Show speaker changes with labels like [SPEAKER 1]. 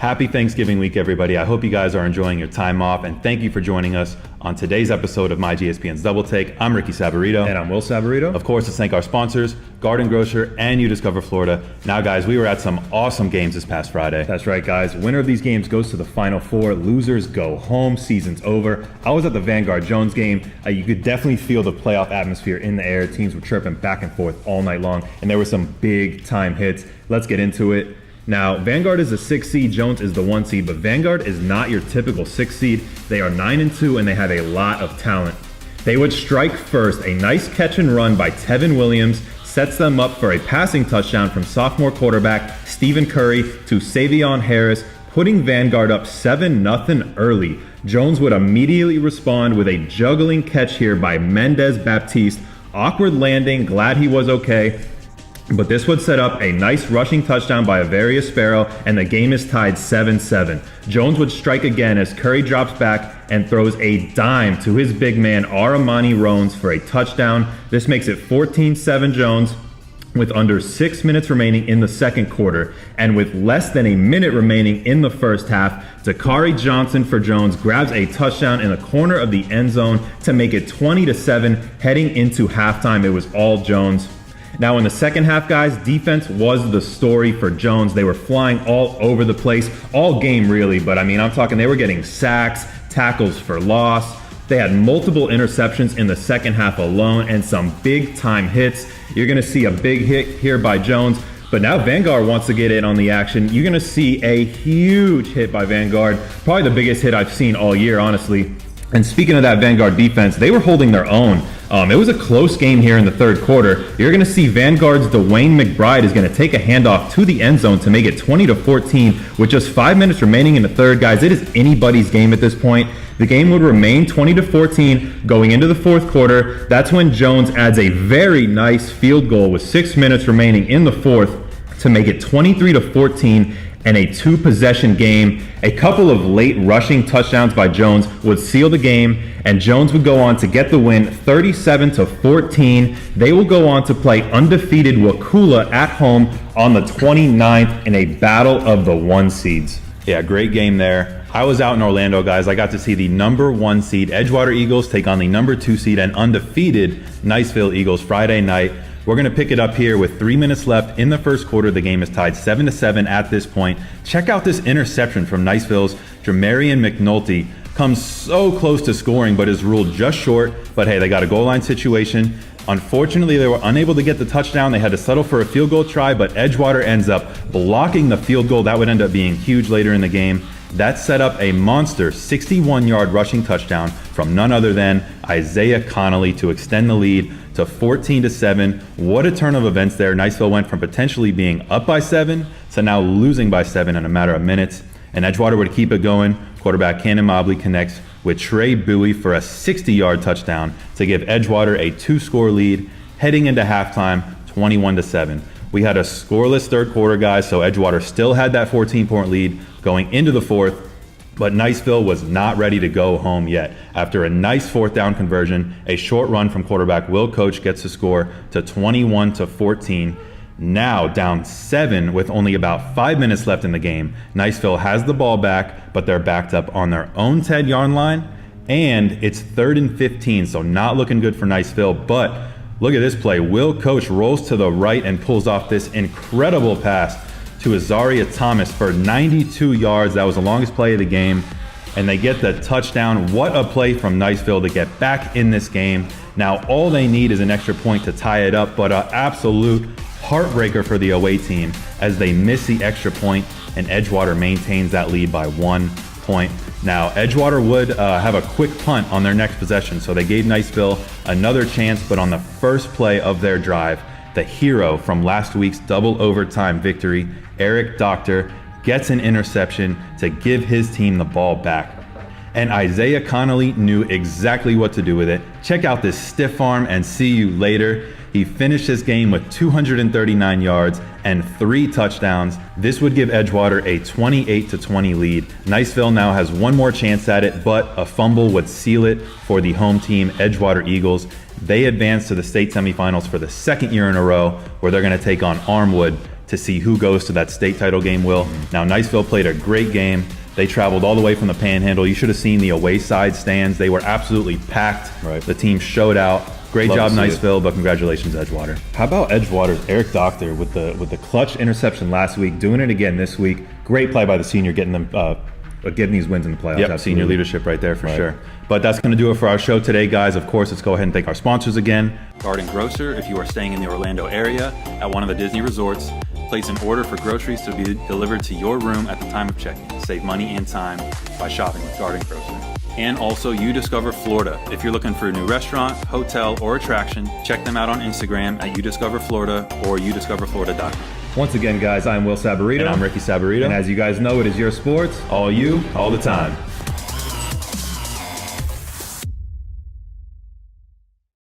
[SPEAKER 1] Happy Thanksgiving week, everybody. I hope you guys are enjoying your time off, and thank you for joining us on today's episode of myGSPN's Double Take. I'm Ricky Saborido.
[SPEAKER 2] And I'm Will Saborido.
[SPEAKER 1] Of course, let's thank our sponsors, Garden Grocer and You Discover Florida. Now, guys, we were at some awesome games this past Friday.
[SPEAKER 2] That's right, guys. Winner of these games goes to the Final Four. Losers go home. Season's over. I was at the Vanguard Jones game. You could definitely feel the playoff atmosphere in the air. Teams were chirping back and forth all night long, and there were some big-time hits. Let's get into it. Now, Vanguard is the 6th seed, Jones is the 1 seed, but Vanguard is not your typical 6th seed. They are 9-2, and they have a lot of talent. They would strike first. A nice catch and run by Tevin Williams sets them up for a passing touchdown from sophomore quarterback Stephen Curry to Savion Harris, putting Vanguard up 7-0 early. Jones would immediately respond with a juggling catch here by Mendez Baptiste. Awkward landing, glad he was okay. But this would set up a nice rushing touchdown by Avarius Sparrow, and the game is tied 7-7. Jones would strike again as Curry drops back and throws a dime to his big man Aramani Rones for a touchdown. This makes it 14-7 Jones with under 6 minutes remaining in the second quarter. And with less than a minute remaining in the first half, Dakari Johnson for Jones grabs a touchdown in the corner of the end zone to make it 20-7 heading into halftime. It was all Jones. Now in the second half, guys, defense was the story for Jones. They were flying all over the place, all game really, but I mean, I'm talking they were getting sacks, tackles for loss. They had multiple interceptions in the second half alone and some big time hits. You're gonna see a big hit here by Jones, but now Vanguard wants to get in on the action. You're gonna see a huge hit by Vanguard, probably the biggest hit I've seen all year, honestly. And speaking of that Vanguard defense, they were holding their own. It was a close game here in the third quarter. You're going to see Vanguard's Dwayne McBride is going to take a handoff to the end zone to make it 20-14 with just 5 minutes remaining in the third. Guys, it is anybody's game at this point. The game would remain 20-14 going into the fourth quarter. That's when Jones adds a very nice field goal with 6 minutes remaining in the fourth to make it 23-14. And a 2-possession game. A couple of late rushing touchdowns by Jones would seal the game, and Jones would go on to get the win 37-14. They will go on to play undefeated Wakula at home on the 29th in a battle of the 1 seeds.
[SPEAKER 1] Yeah, great game there. I was out in Orlando, guys. I got to see the number 1 seed Edgewater Eagles take on the number 2 seed and undefeated Niceville Eagles Friday night. We're going to pick it up here with 3 minutes left in the first quarter. The game is tied 7-7 at this point. Check out this interception from Niceville's Dramarian McNulty. Comes so close to scoring, but is ruled just short. But hey, they got a goal line situation. Unfortunately, they were unable to get the touchdown. They had to settle for a field goal try, but Edgewater ends up blocking the field goal. That would end up being huge later in the game. That set up a monster 61-yard rushing touchdown from none other than Isaiah Connolly to extend the lead to 14-7. What a turn of events there. Niceville went from potentially being up by 7 to now losing by 7 in a matter of minutes. And Edgewater would keep it going. Quarterback Cannon Mobley connects with Trey Bowie for a 60-yard touchdown to give Edgewater a 2-score lead heading into halftime, 21-7. We had a scoreless third quarter, guys, so Edgewater still had that 14-point lead going into the fourth. But Niceville was not ready to go home yet. After a nice 4th down conversion, a short run from quarterback Will Coach gets the score to 21-14. Now down 7 with only about 5 minutes left in the game. Niceville has the ball back, but they're backed up on their own 10-yard line, and it's 3rd and 15, so not looking good for Niceville. But look at this play. Will Coach rolls to the right and pulls off this incredible pass to Azaria Thomas for 92 yards. That was the longest play of the game, and they get the touchdown. What a play from Niceville to get back in this game. Now all they need is an extra point to tie it up, but an absolute heartbreaker for the away team as they miss the extra point, and Edgewater maintains that lead by 1 point. Now Edgewater would have a quick punt on their next possession, so they gave Niceville another chance, but on the first play of their drive, the hero from last week's double overtime victory, Eric Doctor, gets an interception to give his team the ball back. And Isaiah Connolly knew exactly what to do with it. Check out this stiff arm and see you later. He finished this game with 239 yards and 3 touchdowns. This would give Edgewater a 28-20 lead. Niceville now has one more chance at it, but a fumble would seal it for the home team, Edgewater Eagles. They advance to the state semifinals for the 2nd year in a row, where they're going to take on Armwood to see who goes to that state title game, Will. Now, Niceville played a great game. They traveled all the way from the Panhandle. You should have seen the away side stands. They were absolutely packed.
[SPEAKER 2] Right.
[SPEAKER 1] The team showed out. Great job, Niceville, but congratulations, Edgewater.
[SPEAKER 2] How about Edgewater's Eric Doctor with the clutch interception last week, doing it again this week. Great play by the senior, getting these wins in the playoffs.
[SPEAKER 1] Yep,
[SPEAKER 2] absolutely.
[SPEAKER 1] senior leadership right there for sure. But that's going to do it for our show today, guys. Of course, let's go ahead and thank our sponsors again. Garden Grocer, if you are staying in the Orlando area at one of the Disney resorts, place an order for groceries to be delivered to your room at the time of check-in. Save money and time by shopping with Garden Grocer. And also, You Discover Florida. If you're looking for a new restaurant, hotel, or attraction, check them out on Instagram at youdiscoverflorida or youdiscoverflorida.com.
[SPEAKER 2] Once again, guys, I'm Will Saborido.
[SPEAKER 1] And I'm Ricky Saborido.
[SPEAKER 2] And as you guys know, it is your sports.
[SPEAKER 1] All you, all the time.